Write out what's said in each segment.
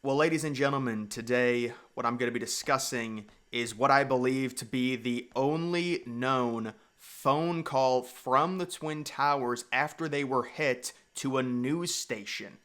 Well, ladies and gentlemen, today what I'm going to be discussing is what I believe to be the only known phone call from the Twin Towers after they were hit to a news station.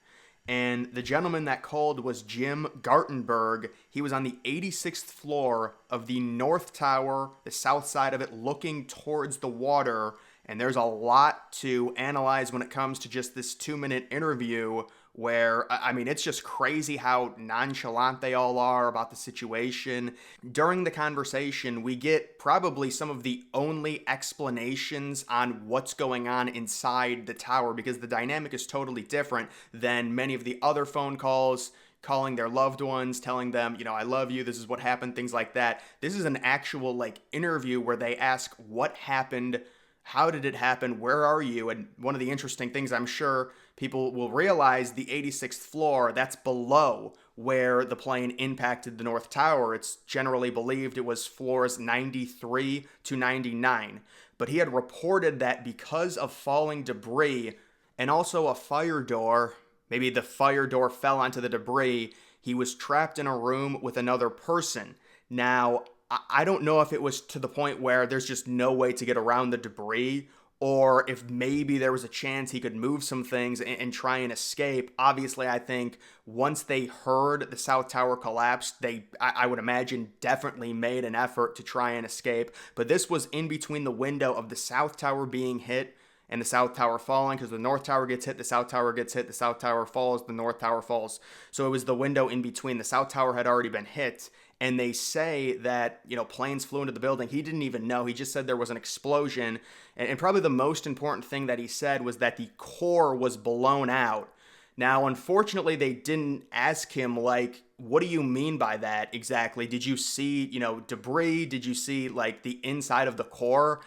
And the gentleman that called was Jim Gartenberg. He was on the 86th floor of the North Tower, the south side of it, looking towards the water. And there's a lot to analyze when it comes to just this 2 minute interview where, I mean, it's just crazy how nonchalant they all are about the situation. During the conversation, we get probably some of the only explanations on what's going on inside the tower because the dynamic is totally different than many of the other phone calls calling their loved ones, telling them, I love you, this is what happened, things like that. This is an actual interview where they ask what happened, how did it happen, where are you? And one of the interesting things I'm sure people will realize, the 86th floor, that's below where the plane impacted the North Tower. It's generally believed it was floors 93 to 99. But he had reported that because of falling debris and also a fire door, maybe the fire door fell onto the debris, he was trapped in a room with another person. Now, I don't know if it was to the point where there's just no way to get around the debris, or if maybe there was a chance he could move some things and try and escape. Obviously, I think once they heard the South Tower collapse, I would imagine, definitely made an effort to try and escape. But this was in between the window of the South Tower being hit and the South Tower falling, because the North Tower gets hit, the South Tower gets hit, the South Tower falls, the North Tower falls. So it was the window in between. The South Tower had already been hit, and they say that, planes flew into the building. He didn't even know. He just said there was an explosion. And probably the most important thing that he said was that the core was blown out. Now, unfortunately, they didn't ask him, what do you mean by that exactly? Did you see, debris? Did you see, the inside of the core?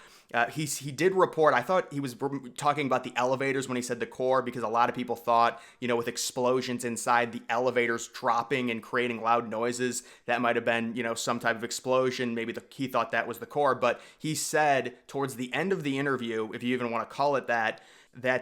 He did report, I thought he was talking about the elevators when he said the core, because a lot of people thought, with explosions inside, the elevators dropping and creating loud noises, that might have been, some type of explosion. Maybe he thought that was the core. But he said towards the end of the interview, if you even want to call it that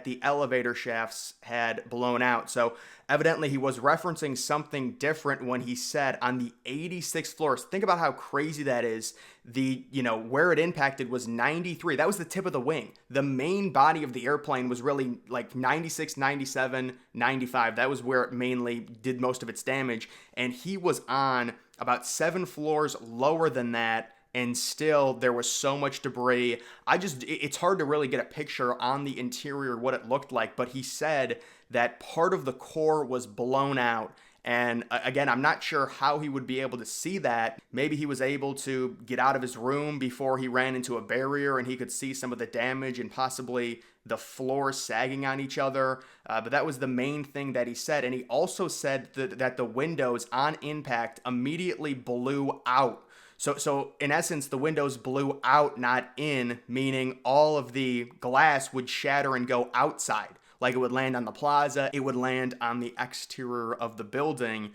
the elevator shafts had blown out. So evidently he was referencing something different when he said on the 86th floor. Think about how crazy that is. Where it impacted was 93. That was the tip of the wing. The main body of the airplane was really 96, 97, 95. That was where it mainly did most of its damage. And he was on about 7 floors lower than that, and still there was so much debris. It's hard to really get a picture on the interior what it looked like, but he said that part of the core was blown out. And again, I'm not sure how he would be able to see that. Maybe he was able to get out of his room before he ran into a barrier and he could see some of the damage and possibly the floors sagging on each other. But that was the main thing that he said. And he also said that the windows on impact immediately blew out. So in essence, the windows blew out, not in, meaning all of the glass would shatter and go outside. Like it would land on the plaza, it would land on the exterior of the building.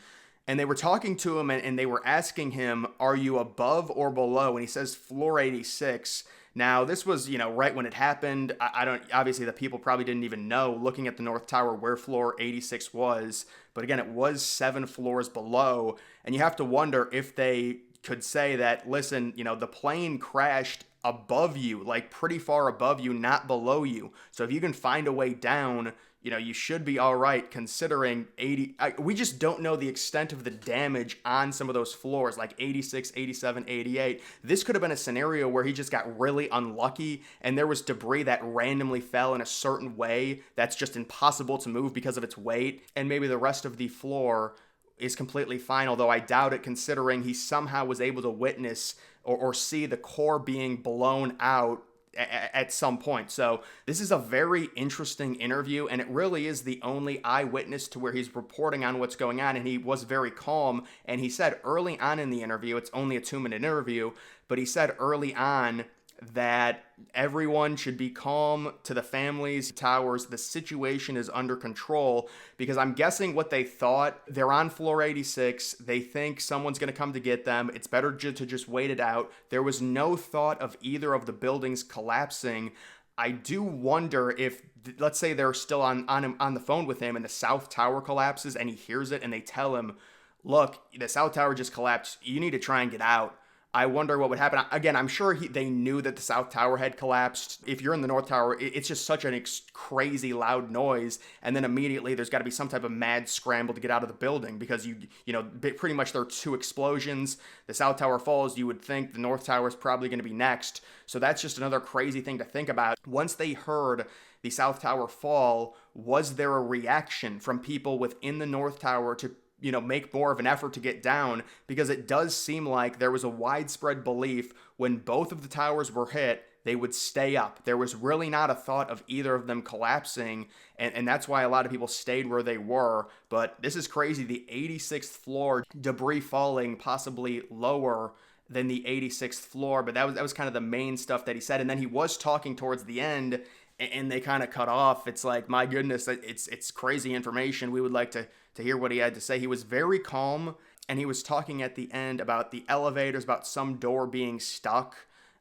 And they were talking to him and they were asking him, are you above or below? And he says floor 86. Now, this was, right when it happened. I don't, obviously the people probably didn't even know, looking at the North Tower, where floor 86 was. But again, it was 7 floors below. And you have to wonder if they could say that, listen, the plane crashed above you, pretty far above you, not below you. So if you can find a way down, you should be all right, considering 80. We just don't know the extent of the damage on some of those floors, like 86, 87, 88. This could have been a scenario where he just got really unlucky and there was debris that randomly fell in a certain way that's just impossible to move because of its weight. And maybe the rest of the floor is completely fine, although I doubt it, considering he somehow was able to witness or see the core being blown out at some point. So this is a very interesting interview, and it really is the only eyewitness to where he's reporting on what's going on, and he was very calm. And he said early on in the interview, it's only a 2 minute interview, but he said early on that everyone should be calm, to the families, towers. The situation is under control, because I'm guessing what they thought, they're on floor 86. They think someone's going to come to get them. It's better to just wait it out. There was no thought of either of the buildings collapsing. I do wonder if, let's say they're still on the phone with him and the South Tower collapses and he hears it and they tell him, look, the South Tower just collapsed. You need to try and get out. I wonder what would happen. Again, I'm sure they knew that the South Tower had collapsed. If you're in the North Tower, it's just such an crazy loud noise, and then immediately there's got to be some type of mad scramble to get out of the building because you know pretty much there are two explosions. The South Tower falls. You would think the North Tower is probably going to be next. So that's just another crazy thing to think about. Once they heard the South Tower fall, was there a reaction from people within the North Tower to make more of an effort to get down? Because it does seem like there was a widespread belief when both of the towers were hit, they would stay up. There was really not a thought of either of them collapsing, and that's why a lot of people stayed where they were. But this is crazy. The 86th floor, debris falling possibly lower than the 86th floor, but that was kind of the main stuff that he said. And then he was talking towards the end, and they kind of cut off. It's like, my goodness, it's crazy information. We would like to hear what he had to say. He was very calm, and he was talking at the end about the elevators, about some door being stuck.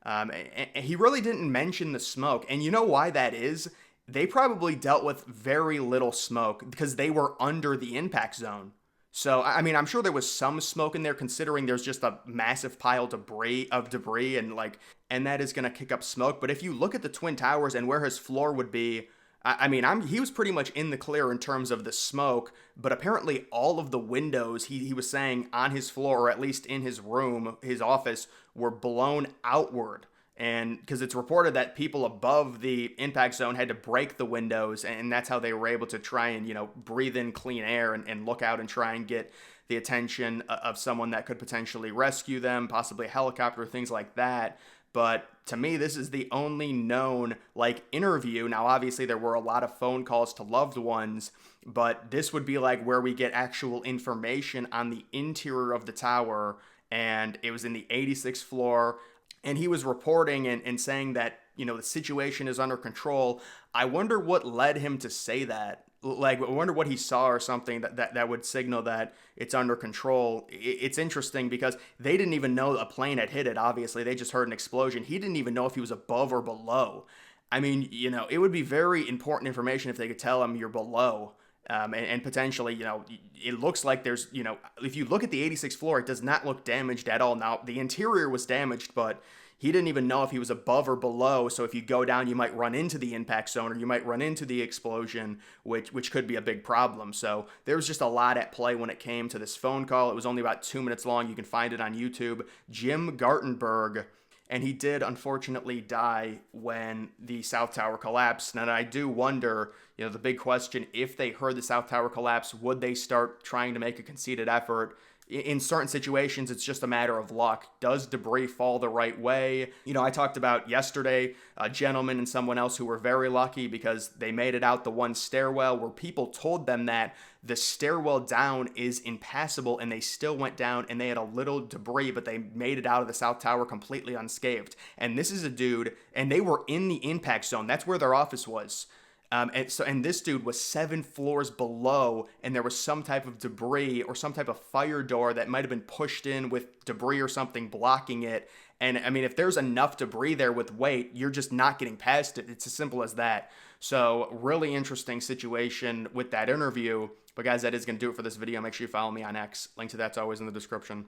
And he really didn't mention the smoke. And you know why that is? They probably dealt with very little smoke because they were under the impact zone. So, I mean, I'm sure there was some smoke in there considering there's just a massive pile of debris and that is going to kick up smoke. But if you look at the Twin Towers and where his floor would be, he was pretty much in the clear in terms of the smoke, but apparently all of the windows, he was saying, on his floor, or at least in his room, his office, were blown outward. And because it's reported that people above the impact zone had to break the windows, and that's how they were able to try and, breathe in clean air and look out and try and get the attention of someone that could potentially rescue them, possibly a helicopter, things like that. But to me, this is the only known interview. Now, obviously, there were a lot of phone calls to loved ones, but this would be where we get actual information on the interior of the tower. And it was in the 86th floor. And he was reporting and saying that, the situation is under control. I wonder what led him to say that. I wonder what he saw or something that would signal that it's under control. It's interesting because they didn't even know a plane had hit it, obviously. They just heard an explosion. He didn't even know if he was above or below. I mean, it would be very important information if they could tell him you're below. And potentially, it looks like there's, if you look at the 86th floor, it does not look damaged at all. Now, the interior was damaged, but he didn't even know if he was above or below. So if you go down, you might run into the impact zone or you might run into the explosion, which could be a big problem. So there was just a lot at play when it came to this phone call. It was only about 2 minutes long. You can find it on YouTube. Jim Gartenberg. And he did unfortunately die when the South Tower collapsed. And I do wonder, the big question, if they heard the South Tower collapse, would they start trying to make a conceited effort? In certain situations, it's just a matter of luck. Does debris fall the right way? I talked about yesterday a gentleman and someone else who were very lucky because they made it out the one stairwell where people told them that the stairwell down is impassable, and they still went down and they had a little debris, but they made it out of the South Tower completely unscathed. And this is a dude, and they were in the impact zone. That's where their office was. And this dude was 7 floors below, and there was some type of debris or some type of fire door that might have been pushed in with debris or something blocking it. And I mean, if there's enough debris there with weight, you're just not getting past it. It's as simple as that. So really interesting situation with that interview. But guys, that is going to do it for this video. Make sure you follow me on X. Link to that's always in the description.